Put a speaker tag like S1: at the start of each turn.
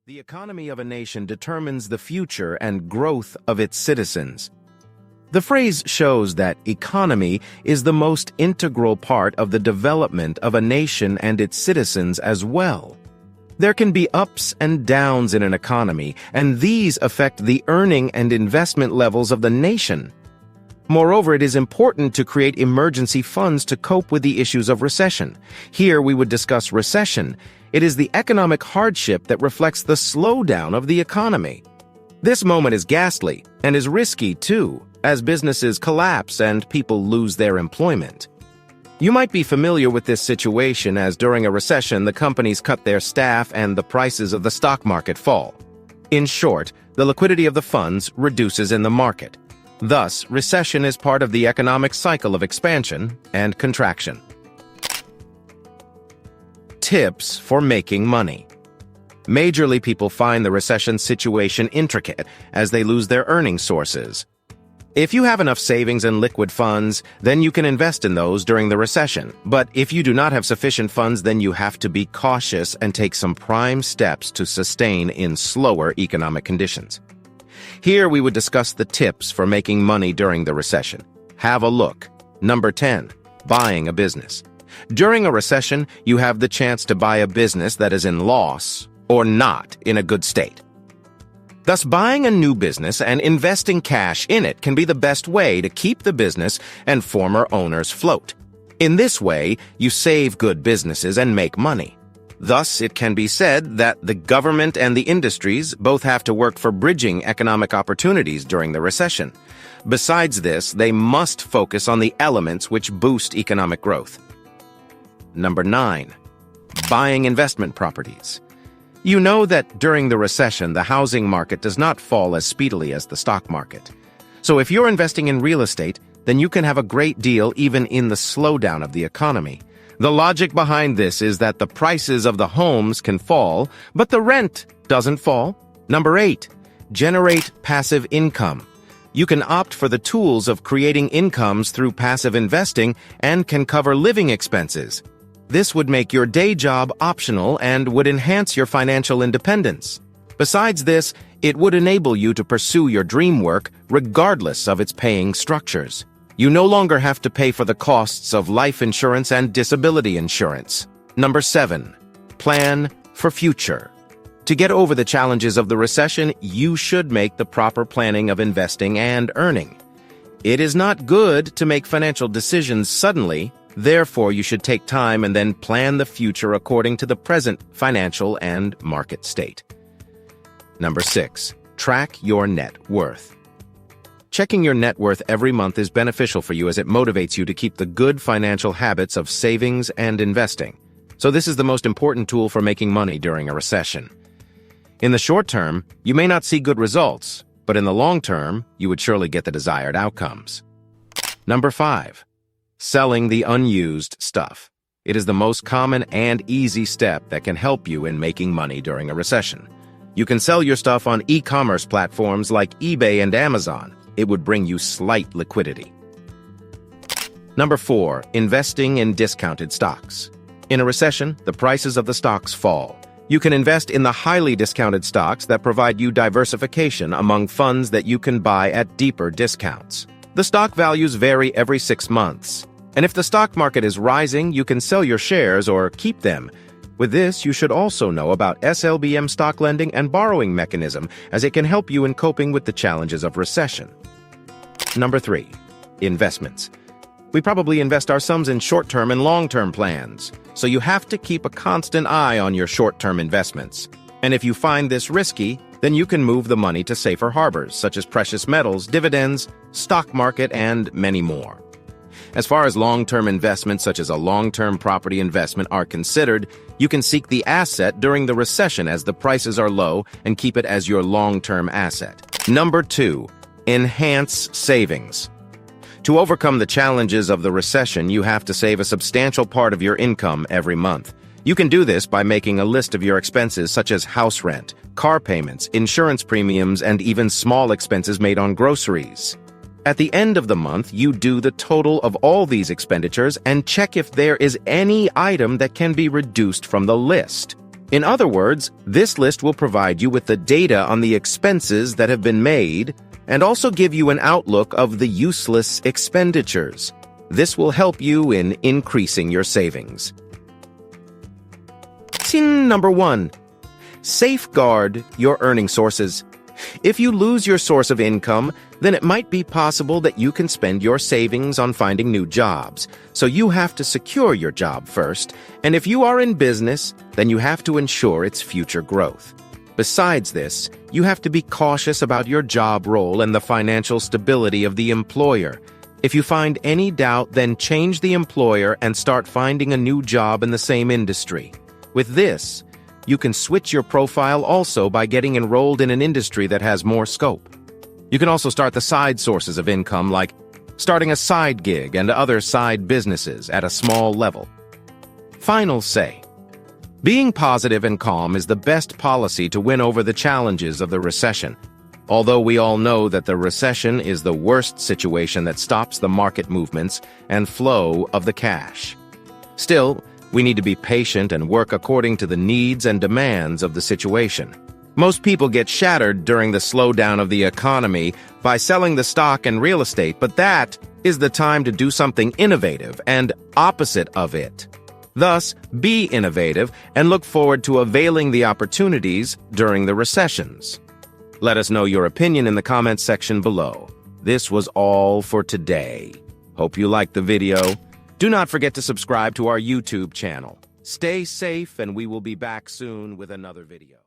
S1: The economy of a nation determines the future and growth of its citizens. The phrase shows that economy is the most integral part of the development of a nation and its citizens as well. There can be ups and downs in an economy, and these affect the earning and investment levels of the nation. Moreover, it is important to create emergency funds to cope with the issues of recession. Here we would discuss recession. It is the economic hardship that reflects the slowdown of the economy. This moment is ghastly and is risky too, as businesses collapse and people lose their employment. You might be familiar with this situation, as during a recession the companies cut their staff and the prices of the stock market fall. In short, the liquidity of the funds reduces in the market. Thus, recession is part of the economic cycle of expansion and contraction. Tips for making money. Majorly, people find the recession situation intricate as they lose their earning sources. If you have enough savings and liquid funds, then you can invest in those during the recession. But if you do not have sufficient funds, then you have to be cautious and take some prime steps to sustain in slower economic conditions. Here we would discuss the tips for making money during the recession. Have a look. Number 10. Buying a business. During a recession, you have the chance to buy a business that is in loss or not in a good state. Thus, buying a new business and investing cash in it can be the best way to keep the business and former owners afloat. In this way, you save good businesses and make money. Thus, it can be said that the government and the industries both have to work for bridging economic opportunities during the recession. Besides this, they must focus on the elements which boost economic growth. Number 9. Buying investment properties. You know that during the recession, the housing market does not fall as speedily as the stock market. So if you're investing in real estate, then you can have a great deal even in the slowdown of the economy. The logic behind this is that the prices of the homes can fall, but the rent doesn't fall. Number 8. Generate passive income. You can opt for the tools of creating incomes through passive investing and can cover living expenses. This would make your day job optional and would enhance your financial independence. Besides this, it would enable you to pursue your dream work regardless of its paying structures. You no longer have to pay for the costs of life insurance and disability insurance. Number 7. Plan for future. To get over the challenges of the recession, you should make the proper planning of investing and earning. It is not good to make financial decisions suddenly. Therefore, you should take time and then plan the future according to the present financial and market state. Number 6. Track your net worth. Checking your net worth every month is beneficial for you as it motivates you to keep the good financial habits of savings and investing. So this is the most important tool for making money during a recession. In the short term, you may not see good results, but in the long term, you would surely get the desired outcomes. Number 5. Selling the unused stuff. It is the most common and easy step that can help you in making money during a recession. You can sell your stuff on e-commerce platforms like eBay and Amazon. It would bring you slight liquidity. Number 4. Investing in discounted stocks. In a recession, the prices of the stocks fall. You can invest in the highly discounted stocks that provide you diversification among funds that you can buy at deeper discounts. The stock values vary every 6 months, and if the stock market is rising, you can sell your shares or keep them. With this, you should also know about SLBM stock lending and borrowing mechanism, as it can help you in coping with the challenges of recession. Number 3. Investments. We probably invest our sums in short-term and long-term plans, so you have to keep a constant eye on your short-term investments. And if you find this risky, then you can move the money to safer harbors, such as precious metals, dividends, stock market, and many more. As far as long-term investments, such as a long-term property investment, are considered, you can seek the asset during the recession as the prices are low and keep it as your long-term asset. Number 2. Enhance savings. To overcome the challenges of the recession, you have to save a substantial part of your income every month. You can do this by making a list of your expenses such as house rent, car payments, insurance premiums, and even small expenses made on groceries. At the end of the month, you do the total of all these expenditures and check if there is any item that can be reduced from the list. In other words, this list will provide you with the data on the expenses that have been made and also give you an outlook of the useless expenditures. This will help you in increasing your savings. Tin number 1. Safeguard your earning sources. If you lose your source of income, then it might be possible that you can spend your savings on finding new jobs. So you have to secure your job first, and if you are in business, then you have to ensure its future growth. Besides this, you have to be cautious about your job role and the financial stability of the employer. If you find any doubt, then change the employer and start finding a new job in the same industry. With this, you can switch your profile also by getting enrolled in an industry that has more scope. You can also start the side sources of income, like starting a side gig and other side businesses at a small level. Final say. Being positive and calm is the best policy to win over the challenges of the recession. Although we all know that the recession is the worst situation that stops the market movements and flow of the cash. Still, we need to be patient and work according to the needs and demands of the situation. Most people get shattered during the slowdown of the economy by selling the stock and real estate, but that is the time to do something innovative and opposite of it. Thus, be innovative and look forward to availing the opportunities during the recessions. Let us know your opinion in the comments section below. This was all for today. Hope you liked the video. Do not forget to subscribe to our YouTube channel. Stay safe, and we will be back soon with another video.